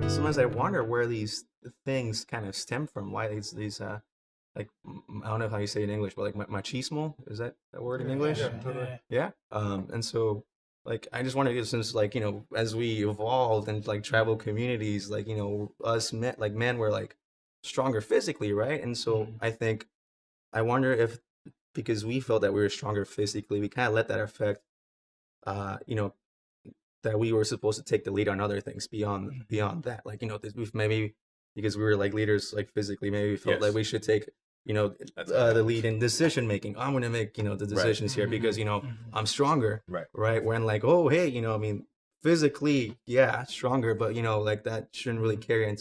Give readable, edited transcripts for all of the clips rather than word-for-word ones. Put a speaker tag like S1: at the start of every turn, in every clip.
S1: sometimes I wonder where these things kind of stem from. Why these like I don't know how you say it in English, but like machismo, is that a word in English?
S2: Yeah, totally.
S1: Yeah. And so like I just wonder since like as we evolved and like tribal communities, like us men were like stronger physically, right? And so I think I wonder if because we felt that we were stronger physically, we kind of let that affect you know that we were supposed to take the lead on other things beyond that. Like we've maybe because we were like leaders like physically, maybe we felt like we should take the lead in decision making. I'm gonna make the decisions here because I'm stronger, right? When like hey I mean physically yeah stronger, but like that shouldn't really carry on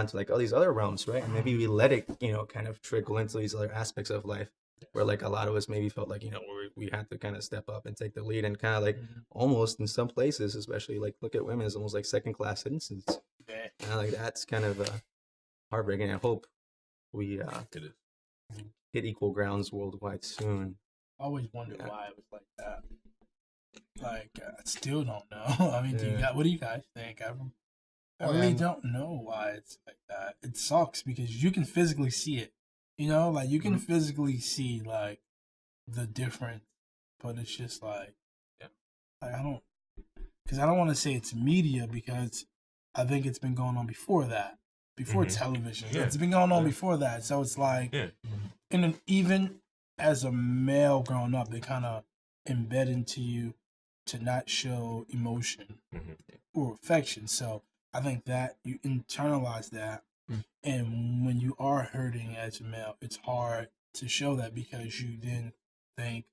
S1: to like all these other realms, right? And maybe we let it kind of trickle into these other aspects of life where like a lot of us maybe felt like we had to kind of step up and take the lead and kind of like almost in some places, especially like look at women as almost like second class citizens. And like that's kind of heartbreaking. I hope we hit equal grounds worldwide soon.
S2: I always wondered why it was like that. Like I still don't know. I mean, what do you guys think? I really don't know why it's like that. It sucks because you can physically see it. Like you can physically see like the difference, but it's just like I don't want to say it's media because I think it's been going on before that, before television. Yeah. It's been going on before that, so it's like, and then even as a male growing up, they kind of embed into you to not show emotion or affection. So I think that you internalize that. And when you are hurting as a male, it's hard to show that because you then think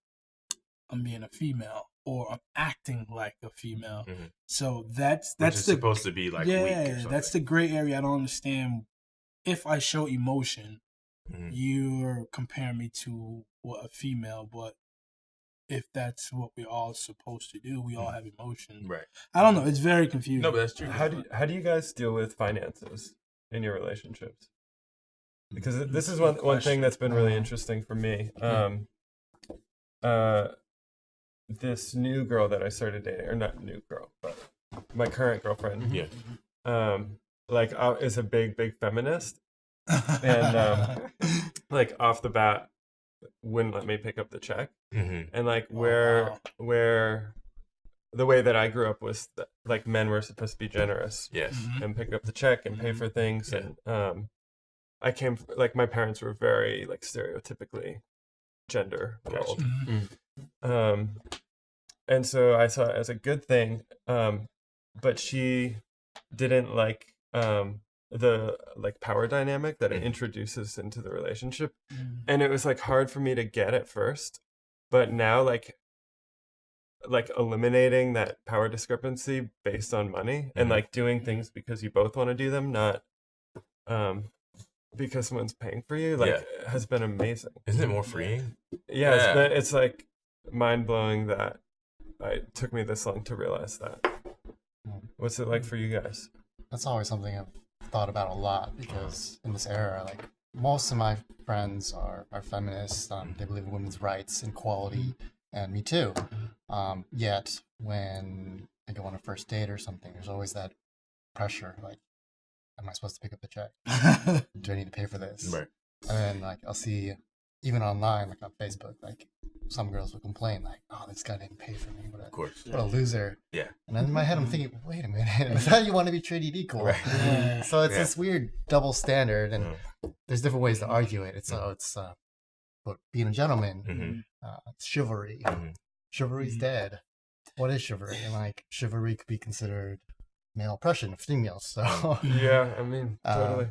S2: I'm being a female or I'm acting like a female. So that's
S3: supposed to be like weak or something.
S2: That's the gray area. I don't understand. If I show emotion, you're comparing me to a female, but if that's what we're all supposed to do, we all have emotion.
S3: Right.
S2: I don't know. It's very confusing.
S3: No, but that's true.
S4: How do you guys deal with finances in your relationships? Because this is one thing that's been really interesting for me. This new girl that I started dating, or not new girl, but my current girlfriend, is a big feminist, and like off the bat wouldn't let me pick up the check, and like where the way that I grew up was that, like men were supposed to be generous, and pick up the check and pay for things, and I came like my parents were very like stereotypically gender rolled. And so I saw it as a good thing, but she didn't like the like power dynamic that it introduces into the relationship, and it was like hard for me to get at first, but now like eliminating that power discrepancy based on money and like doing things because you both want to do them, not because someone's paying for you, like has been amazing.
S3: Isn't it more freeing?
S4: Yeah. It's like mind-blowing that it took me this long to realize that. What's it like for you guys?
S5: That's always something I've thought about a lot because in this era, like most of my friends are feminists. They believe in women's rights and equality, and me too. Yet when I go on a first date or something, there's always that pressure, like, am I supposed to pick up the check? Do I need to pay for this?
S3: Right.
S5: And then like I'll see, even online, like on Facebook, like some girls will complain, like, "Oh, this guy didn't pay for me. What a loser."
S3: Yeah.
S5: And then in my head, I'm thinking, wait a minute, is that you want to be treated equal?
S3: Right.
S5: So it's this weird double standard, and there's different ways to argue it. It's but being a gentleman, it's chivalry. Chivalry's dead. What is chivalry? And like chivalry could be considered male oppression of females. So
S4: yeah, I mean, totally.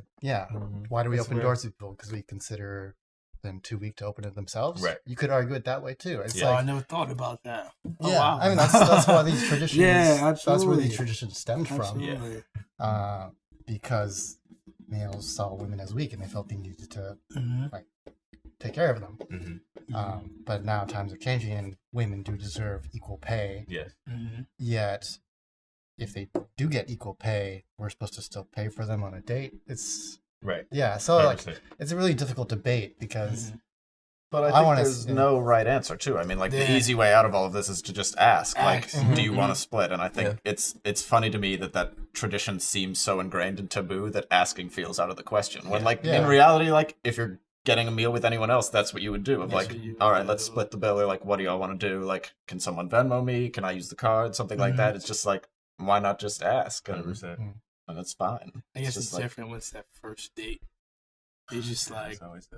S5: Why do we open doors to people? Because we consider them too weak to open it themselves.
S3: Right.
S5: You could argue it that way too. It's
S2: I never thought about that.
S5: Wow. I mean, that's why these traditions.
S2: Absolutely.
S5: That's where these traditions stemmed from.
S2: Absolutely.
S5: Because males saw women as weak and they felt they needed to like take care of them. But now times are changing and women do deserve equal pay.
S3: Yes.
S5: Yet, if they do get equal pay, we're supposed to still pay for them on a date. It's
S3: right.
S5: Yeah. So
S3: 100%.
S5: like, it's a really difficult debate because
S6: But I think there's no right answer too. I mean, like the easy way out of all of this is to just ask, like, do you want to split? And I think it's funny to me that tradition seems so ingrained and taboo that asking feels out of the question. When in reality, like if you're getting a meal with anyone else, that's what you would do. Of like, all right, let's split the bill. Or like, what do y'all want to do? Like, can someone Venmo me? Can I use the card? Something like that. It's just like, why not just ask? And that's fine.
S2: I guess it's different when it's that first date. It's just like,
S3: always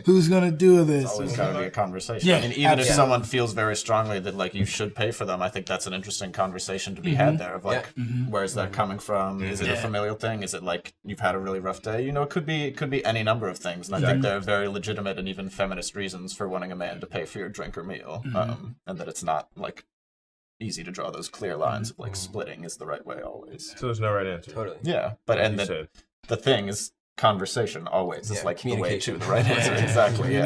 S2: who's gonna do this?
S6: It's always got to be a conversation. I mean, even if someone feels very strongly that like you should pay for them, I think that's an interesting conversation to be had there. Of like, where's that coming from? Is it a familial thing? Is it like you've had a really rough day? You know, it could be any number of things, and I think there are very legitimate and even feminist reasons for wanting a man to pay for your drink or meal, and that it's not like easy to draw those clear lines of like splitting is the right way always.
S3: So there's no right answer.
S4: Totally.
S6: Yeah, but and the thing is. Conversation always is like the way to the right answer. Exactly.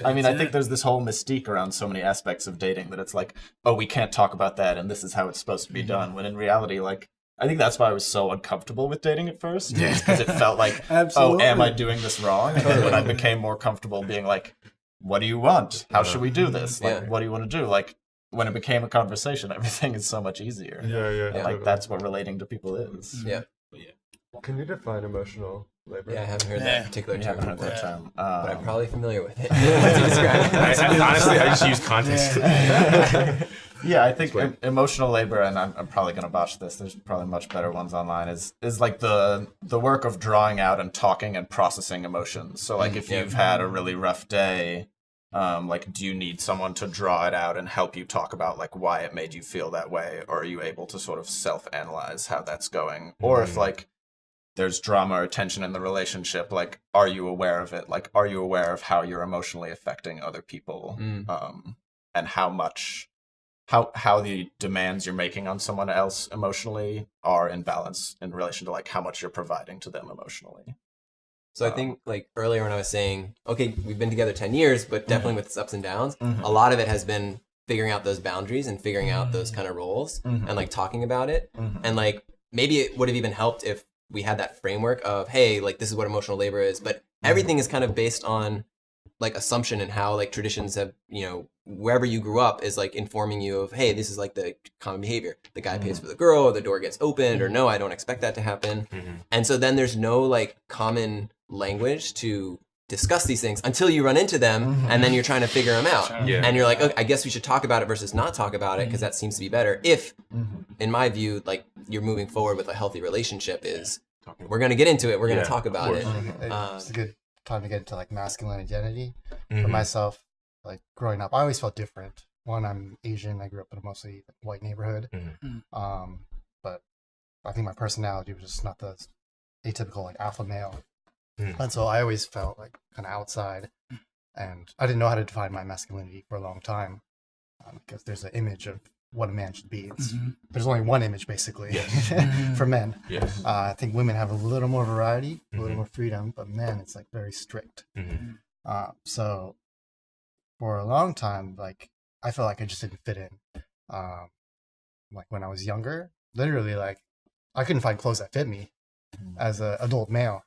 S6: I mean, I think there's this whole mystique around so many aspects of dating that it's like, oh, we can't talk about that, and this is how it's supposed to be done. When in reality, like, I think that's why I was so uncomfortable with dating at first, because it felt like, oh, am I doing this wrong? And then when I became more comfortable being like, what do you want? How should we do this? Like, what do you want to do? Like, when it became a conversation, everything is so much easier. And like, that's what relating to people is.
S4: Can you define emotional labor?
S1: Yeah, I haven't heard that particular term before, but I'm probably familiar with it. What's it describe?
S3: Honestly, I just use context.
S6: Yeah, I think emotional labor, and I'm probably going to botch this, there's probably much better ones online, is like the work of drawing out and talking and processing emotions. So like if you've had a really rough day, like do you need someone to draw it out and help you talk about like why it made you feel that way? Or are you able to sort of self-analyze how that's going? Or if like there's drama or tension in the relationship, like, are you aware of it? Like, are you aware of how you're emotionally affecting other people? And how the demands you're making on someone else emotionally are in balance in relation to like how much you're providing to them emotionally.
S1: So I think like earlier when I was saying, okay, we've been together 10 years, but definitely with its ups and downs, a lot of it has been figuring out those boundaries and figuring out those kind of roles and like talking about it. And like, maybe it would have even helped if we had that framework of, hey, like this is what emotional labor is, but everything is kind of based on like assumption and how like traditions have, you know, wherever you grew up is like informing you of, hey, this is like the common behavior. The guy pays for the girl, or the door gets opened, or no, I don't expect that to happen. And so then there's no like common language to discuss these things until you run into them, and then you're trying to figure them out. And you're like, okay, I guess we should talk about it versus not talk about it, because that seems to be better. If, in my view, like you're moving forward with a healthy relationship is, we're going to get into it. We're going to talk about it.
S5: It's a good time to get into like masculine identity. For myself, like growing up, I always felt different. One, I'm Asian. I grew up in a mostly white neighborhood. But I think my personality was just not the atypical like alpha male. And so I always felt like kind of outside, and I didn't know how to define my masculinity for a long time, because there's an image of what a man should be. There's only one image basically for men. I think women have a little more variety, a little more freedom, but men, it's like very strict. So for a long time, like I felt like I just didn't fit in. Like when I was younger, literally like I couldn't find clothes that fit me as an adult male.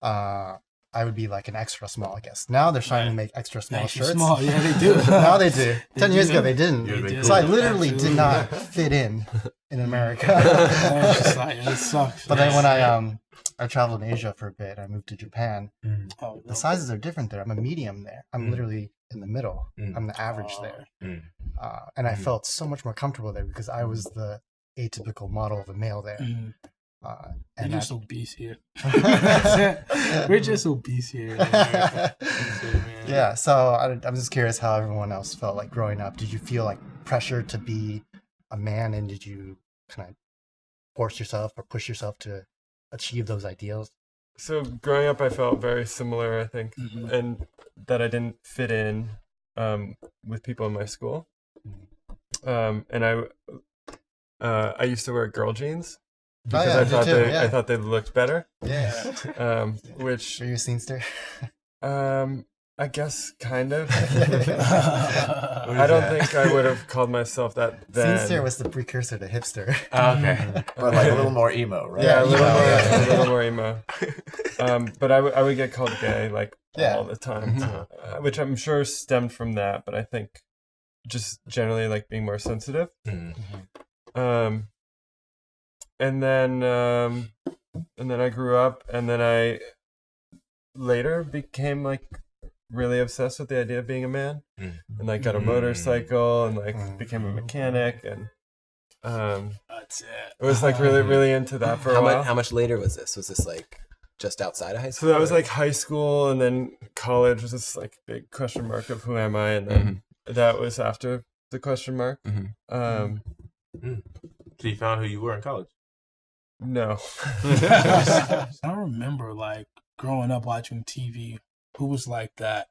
S5: I would be like an extra small, I guess. Now they're trying to make extra small shirts. Small. Yeah, they do. Now they do. 10 years ago, they didn't. So I literally did not fit in America.
S2: It sucks.
S5: But then when I traveled in Asia for a bit, I moved to Japan. The sizes are different there. I'm a medium there. I'm literally in the middle. I'm the average there. And I felt so much more comfortable there because I was the atypical model of a male there.
S2: And you're just obese here. We're just obese here.
S5: Yeah, so I'm just curious how everyone else felt like growing up. Did you feel like pressure to be a man, and did you kind of force yourself or push yourself to achieve those ideals?
S4: So growing up, I felt very similar, I think, and that I didn't fit in with people in my school. And I used to wear girl jeans. Because I thought they looked better.
S5: Yeah.
S4: Which
S5: are you a scenester?
S4: I guess kind of. I don't think I would have called myself that then.
S5: Sincere was the precursor to hipster.
S3: Okay.
S6: But like a little more emo, right?
S4: Yeah, a little
S5: emo,
S4: more,
S5: yeah.
S4: a little more emo. But I would get called gay like
S5: Yeah.
S4: all the time, which I'm sure stemmed from that. But I think just generally like being more sensitive. And then I grew up, and then I later became like really obsessed with the idea of being a man, and like got a motorcycle and like became a mechanic, and
S2: That's it.
S4: it was like really into that for a while.
S7: How much later was this? Was this like just outside of high
S4: So
S7: school?
S4: that was like high school, and then college was this like big question mark of who am I, and then that was after the question mark.
S3: So you found who you were in college?
S4: No.
S2: I don't remember like growing up watching TV. Who was like that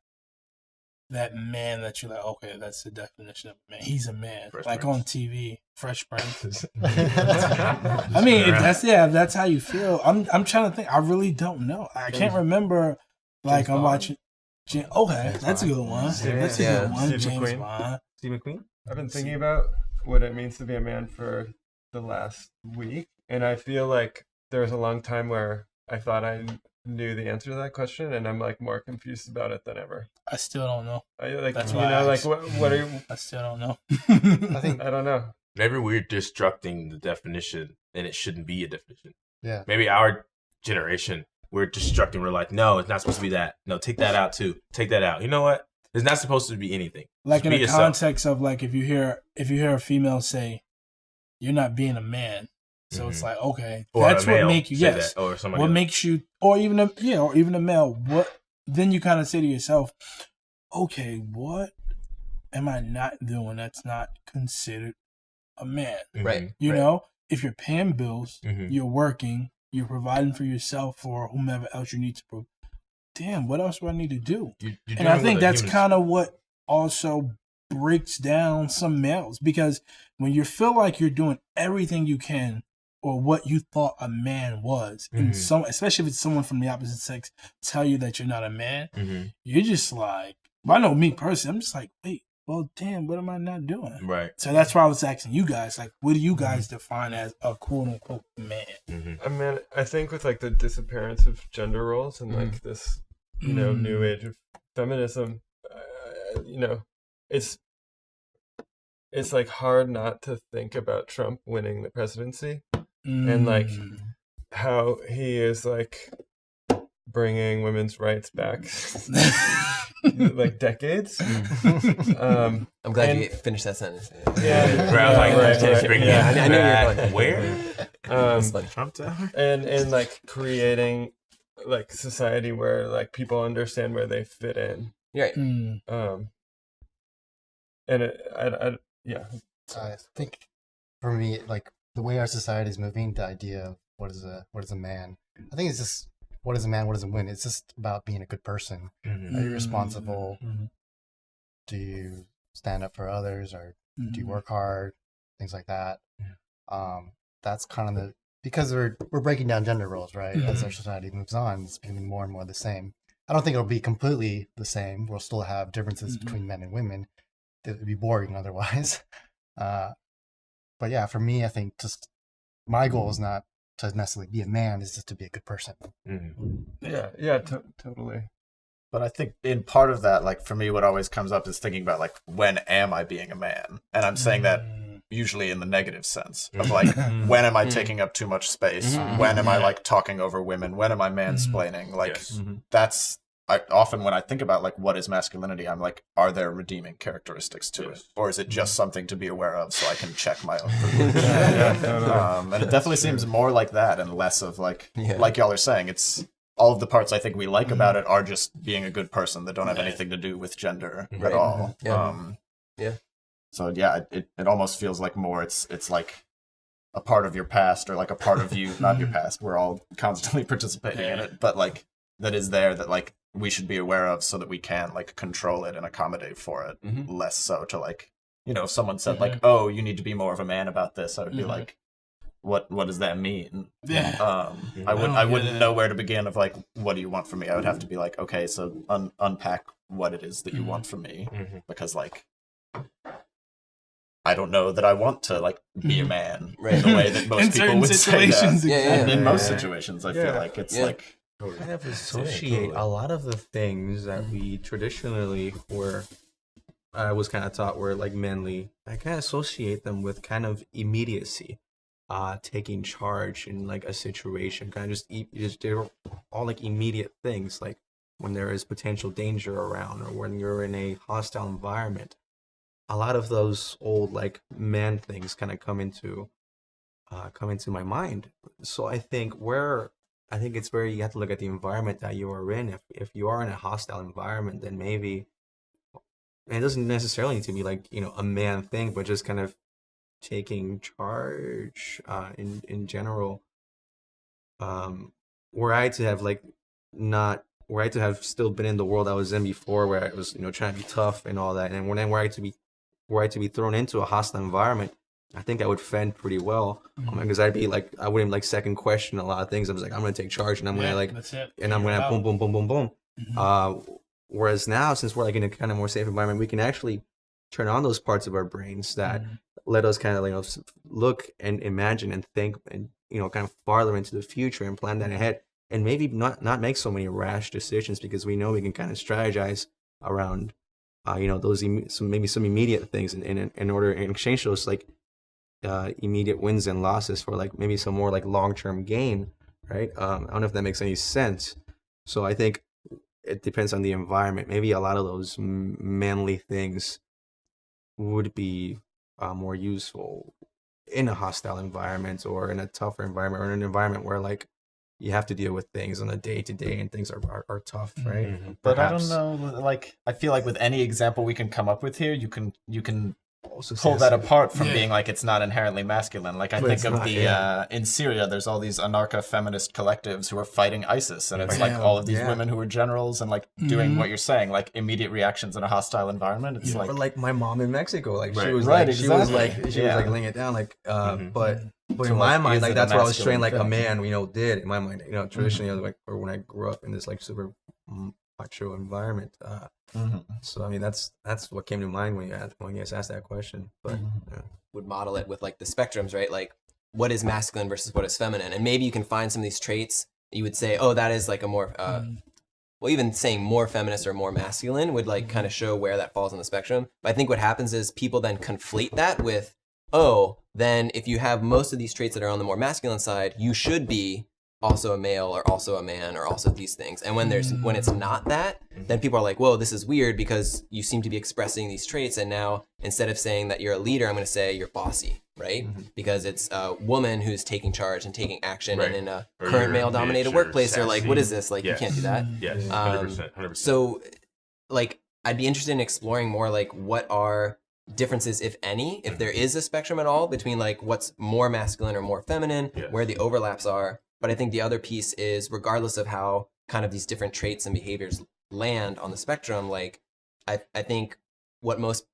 S2: man that you're like, okay, that's the definition of a man. He's a man.
S3: Fresh
S2: like
S3: Prince.
S2: on TV, Fresh Prince. I mean, if that's how you feel. I'm trying to think. I really don't know. I can't remember. Like I'm watching. Okay, that's a good one. That's a good one.
S4: Steve
S2: James
S4: McQueen.
S2: Bond.
S1: Steve McQueen.
S4: I've been thinking about what it means to be a man for the last week, and I feel like there was a long time where I thought I knew the answer to that question, and I'm like more confused about it than ever.
S2: I still don't know.
S4: That's
S2: why I
S4: like
S2: asked.
S4: what are you?
S2: I still don't know.
S4: I don't know.
S3: Maybe we're destructing the definition, and it shouldn't be a definition.
S5: Yeah.
S3: Maybe our generation, we're destructing. We're like, no, it's not supposed to be that. No, take that out too. Take that out. You know what? It's not supposed to be anything.
S2: Like
S3: Just
S2: in
S3: be
S2: the
S3: yourself.
S2: context of like if you hear a female say, "You're not being a man," so it's like okay,
S3: Or
S2: that's
S3: a male
S2: what make you
S3: say
S2: yes.
S3: that, or somebody
S2: What
S3: else.
S2: makes you, or even a male. What then you kind of say to yourself, okay, what am I not doing that's not considered a man?
S7: Right.
S2: You
S3: Right.
S2: know, if you're paying bills,
S3: Mhm.
S2: you're working, you're providing for yourself or whomever else you need to. Damn, what else do I need to do?
S3: You're
S2: And I
S3: dealing
S2: think
S3: with a
S2: that's
S3: human-
S2: kind of what also breaks down some males, because when you feel like you're doing everything you can or what you thought a man was, and especially if it's someone from the opposite sex tell you that you're not a man, you're just like, well, I know me personally, I'm just like, wait, well, damn, what am I not doing?
S3: Right.
S2: So that's why I was asking you guys, like, what do you guys define as a quote unquote man?
S4: I mean, I think with like the disappearance of gender roles and like this, new age of feminism, it's like hard not to think about Trump winning the presidency and like how he is like bringing women's rights back like decades.
S7: I'm glad
S4: and-
S7: you finished that sentence.
S4: Yeah,
S3: Right, I was like,
S4: right,
S3: just
S4: right.
S3: bring
S7: Yeah,
S3: that
S7: I knew you were
S3: back.
S7: going.
S3: Where?
S7: That's funny.
S3: Trump Tower?
S4: and like creating like society where like people understand where they fit in.
S7: Right.
S4: And yeah.
S5: I think for me, like the way our society is moving, the idea of what is a man, I think it's just what is a man, what is a woman. It's just about being a good person. Are you responsible? Do you stand up for others, or do you work hard? Things like that. That's kind of because we're breaking down gender roles, right? As our society moves on, it's becoming more and more the same. I don't think it'll be completely the same. We'll still have differences between men and women. It would be boring otherwise. But yeah, for me, I think just my goal is not to necessarily be a man; is just to be a good person.
S4: Yeah, totally.
S6: But I think in part of that, like for me, what always comes up is thinking about like, when am I being a man? And I'm saying that usually in the negative sense of like, when am I taking up too much space? When am I like talking over women? When am I mansplaining? Like that's often when I think about like what is masculinity, I'm like, are there redeeming characteristics to it, or is it just something to be aware of so I can check my own privilege? And it definitely seems more like that and less of like y'all are saying, it's all of the parts I think we like about it are just being a good person that don't have anything to do with gender at all. So yeah, it almost feels like more it's like a part of your past, or like a part of you, not your past. We're all constantly participating in it, but like that is there that like we should be aware of so that we can like control it and accommodate for it. Less so to like, if someone said like, oh, you need to be more of a man about this, I would be like, what does that mean? I wouldn't know where to begin of like, what do you want from me? I would have to be like, okay, so unpack what it is that you
S2: Mhm.
S6: want from me,
S3: Mhm.
S6: because like I don't know that I want to like be a
S2: Mhm.
S6: man
S7: Right.
S6: in the way that
S2: In
S6: most people
S2: certain
S6: would say that.
S2: situations,
S7: Yeah, yeah,
S6: And in
S1: yeah.
S6: most
S1: Yeah.
S6: situations, I
S4: Yeah.
S6: feel like it's
S7: Yeah.
S6: like
S1: kind of
S3: Yeah,
S1: associate
S3: totally.
S1: a lot of the things that we traditionally were I was kind of taught were like manly. I kind of associate them with kind of immediacy, taking charge in like a situation, kind of just they're all like immediate things, like when there is potential danger around or when you're in a hostile environment. A lot of those old like man things kind of come into my mind. So I think it's where you have to look at the environment that you are in. If you are in a hostile environment, then maybe and it doesn't necessarily need to be like a man thing, but just kind of taking charge in general. Were I to have like not were I to have still been in the world I was in before, where I was trying to be tough and all that, and when were I to be thrown into a hostile environment, I think I would fend pretty well because I'd be like I wouldn't like second question a lot of things. I was like I'm gonna take charge and I'm gonna like
S2: that's it.
S1: and I'm
S2: Figure it
S1: gonna
S2: out.
S1: boom boom boom boom boom.
S2: Mhm.
S1: Whereas now, since we're like in a kind of more safe environment, we can actually turn on those parts of our brains that let us kind of look and imagine and think and kind of farther into the future and plan that ahead and maybe not make so many rash decisions because we know we can kind of strategize around those some immediate things in order in exchange those like immediate wins and losses for like maybe some more like long-term gain, right? I don't know if that makes any sense. So I think it depends on the environment. Maybe a lot of those manly things would be more useful in a hostile environment or in a tougher environment or in an environment where like you have to deal with things on a day to day and things are tough, right?
S3: Mhm.
S6: but I
S1: Perhaps.
S6: don't know, like I feel like with any example we can come up with here, you can
S1: Also
S6: pull that apart from
S2: Yeah.
S6: being like it's not inherently masculine. Like I
S1: But
S6: think
S1: it's
S6: of
S1: not,
S6: the
S1: yeah.
S6: in Syria, there's all these anarcha-feminist collectives who are fighting ISIS, and it's like
S2: Yeah.
S6: all of these
S1: Yeah.
S6: women who are generals and like doing
S2: Mhm.
S6: what you're saying, like immediate reactions in a hostile environment. It's
S2: Yeah.
S6: like
S1: Or like my mom in Mexico, like she
S3: Right.
S1: was
S6: Right,
S1: like she was
S6: exactly.
S1: like she
S6: Yeah.
S1: was like laying it down, like but
S6: So,
S1: in my
S6: like,
S1: mind,
S6: is
S1: like
S6: it a
S1: that's what I was trained like a
S6: masculine
S1: man, did in my mind, traditionally, like or when I grew up in this like super macho environment. So I mean, that's what came to mind when you guys asked that question. But yeah.
S7: Would model it with like the spectrums, right? Like what is masculine versus what is feminine, and maybe you can find some of these traits that you would say, oh, that is like a more well, even saying more feminist or more masculine would like kind of show where that falls on the spectrum. But I think what happens is people then conflate that with, oh, then if you have most of these traits that are on the more masculine side, you should be also a male or also a man or also these things. And when it's not that, then people are like, whoa, this is weird because you seem to be expressing these traits. And now instead of saying that you're a leader, I'm going to say you're bossy, right? Because it's a woman who's taking charge and taking action.
S3: Right.
S7: And in a
S3: Or
S7: current
S3: you're
S7: male dominated
S3: bitch or
S7: workplace, they're like, what
S3: sassy.
S7: is this? Like,
S3: Yes.
S7: you can't do that.
S3: Yes,
S7: Um,
S3: 100%. 100%.
S7: So, like, I'd be interested in exploring more, like, what are differences, if any, if there is a spectrum at all between, like, what's more masculine or more feminine,
S3: Yes.
S7: where the overlaps are. But I think the other piece is, regardless of how kind of these different traits and behaviors land on the spectrum, like, I think what most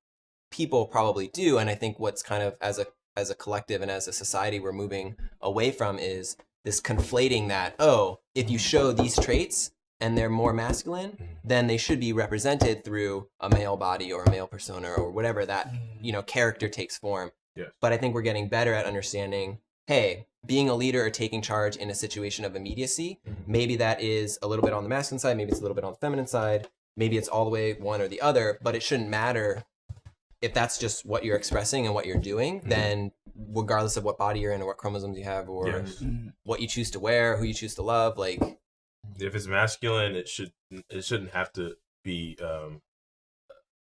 S7: people probably do, and I think what's kind of as a collective and as a society we're moving away from is this conflating that, oh, if you show these traits and they're more masculine, then they should be represented through a male body or a male persona or whatever that character takes form.
S3: Yes.
S7: But I think we're getting better at understanding, hey, being a leader or taking charge in a situation of immediacy, maybe that is a little bit on the masculine side, maybe it's a little bit on the feminine side, maybe it's all the way one or the other, but it shouldn't matter if that's just what you're expressing and what you're doing. Then regardless of what body you're in or what chromosomes you have or
S3: Yes.
S7: what you choose to wear, who you choose to love, like,
S3: If it's masculine, it shouldn't have to be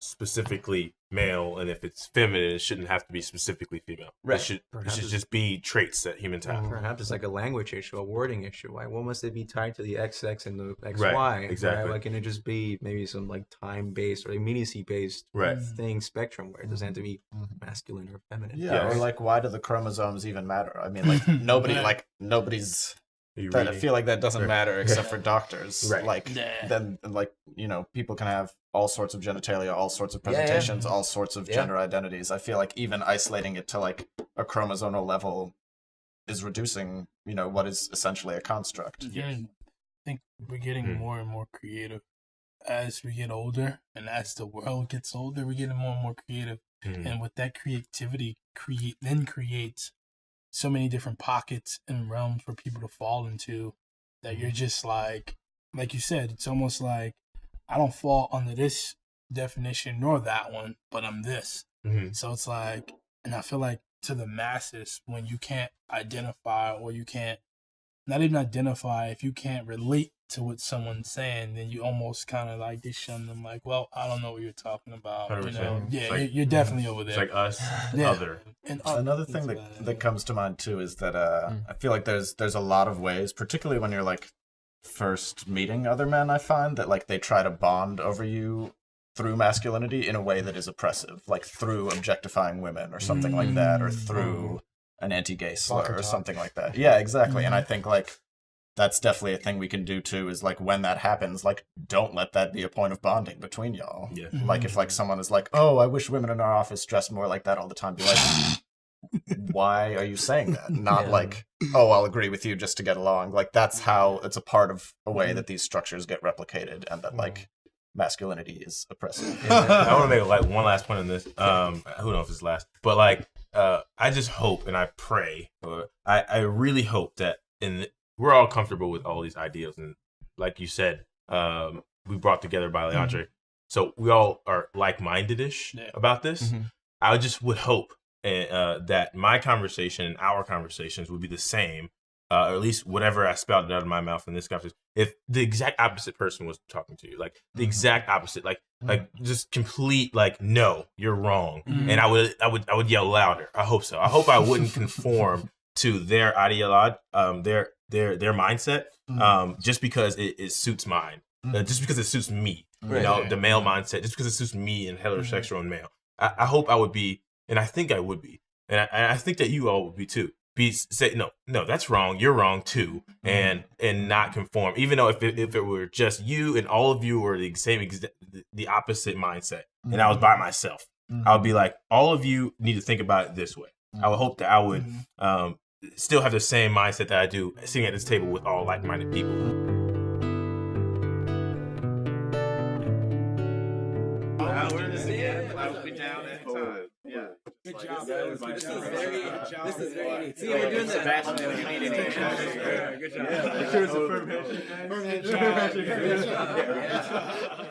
S3: specifically male, and if it's feminine, it shouldn't have to be specifically female.
S7: Right.
S3: It should just be traits that humans have.
S1: Perhaps it's like a language issue, a wording issue. Why must it be tied to the XX and the XY?
S3: Right, exactly.
S1: Why can't it just be maybe some like time-based or immediacy-based
S3: Right.
S1: thing spectrum where it doesn't have to be masculine or feminine?
S6: Yeah, or
S3: Yes.
S6: like, why do the chromosomes even matter? I mean, like nobody's.
S3: Are you
S6: I
S3: reading?
S6: feel like that doesn't
S3: Right.
S6: matter except for doctors.
S3: Right.
S6: Like
S2: Yeah.
S6: then, like people can have all sorts of genitalia, all sorts of
S7: Yeah, yeah.
S6: presentations, all sorts of
S7: Yeah.
S6: gender identities. I feel like even isolating it to like a chromosomal level is reducing, what is essentially a construct.
S2: I think we're getting more and more creative as we get older and as the world gets older, we're getting more and more creative. And with that creativity, creates so many different pockets and realms for people to fall into that you're just like you said, it's almost like I don't fall under this definition nor that one, but I'm this. So it's like, and I feel like to the masses, when you can't identify or you can't, not even identify, if you can't relate to what someone's saying, then you almost kind of like just shun them like, well, I don't know what you're talking about.
S3: 100%.
S2: You know? Yeah,
S3: It's like-
S2: you're definitely over there.
S3: It's like us,
S2: Yeah.
S3: other.
S2: And
S6: Another thing that comes to mind too is that I feel like there's a lot of ways, particularly when you're like first meeting other men, I find that like they try to bond over you through masculinity in a way that is oppressive, like through objectifying women or something like that, or through an anti-gay slur or something like that. Yeah, exactly. And I think like that's definitely a thing we can do too, is like when that happens, like don't let that be a point of bonding between y'all.
S3: Yeah.
S6: Like if like someone is like, oh, I wish women in our office dressed more like that all the time, be like, why are you saying that? Not like, oh, I'll agree with you just to get along. Like that's how it's a part of a way that these structures get replicated, and that like masculinity is oppressive.
S3: I want to make like one last point on this. Who knows if it's last, but like I just hope and I pray, or I really hope that we're all comfortable with all these ideas, and like you said, we brought together by Leandre, so we all are like-minded-ish about this. I just would hope that my conversation and our conversations would be the same, or at least whatever I spouted out of my mouth in this conversation, if the exact opposite person was talking to you, like the exact opposite, like just complete, like, no, you're wrong, and I would yell louder. I hope so. I hope I wouldn't conform to their ideology, their mindset, just because it suits mine, just because it suits me, you know, the male mindset, just because it suits me and heterosexual and male. I hope I would be, and I think I would be, and I think that you all would be too. Say no, that's wrong. You're wrong too, and not conform. Even though if it were just you and all of you were the opposite mindset, and I was by myself, I would be like, all of you need to think about it this way. I would hope that I would still have the same mindset that I do sitting at this table with all like-minded people.
S2: Good job.
S7: This is very. See, we're doing the
S2: Good job.